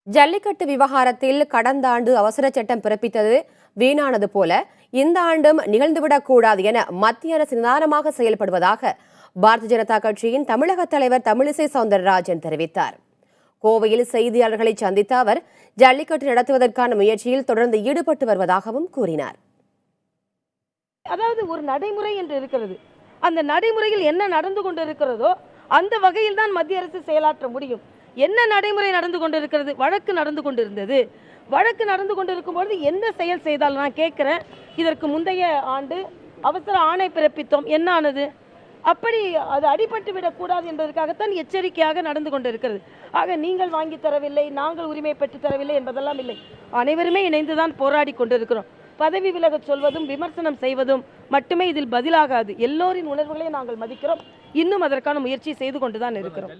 ஜல்லிக்கட்டு விவகாரத்தில் கடந்த ஆண்டு அவசர சட்டம் பிறப்பித்தது வீணானது போல இந்த ஆண்டும் நிகழ்ந்துவிடக்கூடாது என மத்திய அரசு நிதானமாக செயல்படுவதாக பாரதிய ஜனதா கட்சியின் தமிழக தலைவர் தமிழிசை சவுந்தரராஜன் தெரிவித்தார். கோவையில் செய்தியாளர்களை சந்தித்த அவர் ஜல்லிக்கட்டு நடத்துவதற்கான முயற்சியில் தொடர்ந்து ஈடுபட்டு வருவதாகவும் கூறினார். அதாவது ஒரு நடைமுறை என்று இருக்கிறது. அந்த நடைமுறையில் என்ன நடந்து கொண்டிருக்கிறதோ அந்த வகையில் தான் மத்திய அரசு செயலாற்ற முடியும். என்ன நடைமுறை நடந்து கொண்டிருக்கிறது? வழக்கு நடந்து கொண்டிருந்தது. வழக்கு நடந்து கொண்டிருக்கும் பொழுது என்ன செயல் செய்தால் நான் கேட்கிறேன். இதற்கு முந்தைய ஆண்டு அவசர ஆணை பிறப்பித்தோம், என்ன ஆனது? அப்படி அது அடிபட்டு விடக்கூடாது என்பதற்காகத்தான் எச்சரிக்கையாக நடந்து கொண்டிருக்கிறது. ஆக நீங்கள் வாங்கி தரவில்லை, நாங்கள் உரிமை பெற்று தரவில்லை என்பதெல்லாம் இல்லை. அனைவருமே இணைந்துதான் போராடி கொண்டிருக்கிறோம். பதவி விலக சொல்வதும் விமர்சனம் செய்வதும் மட்டுமே இதில் பதிலாகாது. எல்லோரின் உணர்வுகளை நாங்கள் மதிக்கிறோம். இன்னும் அதற்கான முயற்சி செய்து கொண்டுதான் இருக்கிறோம்.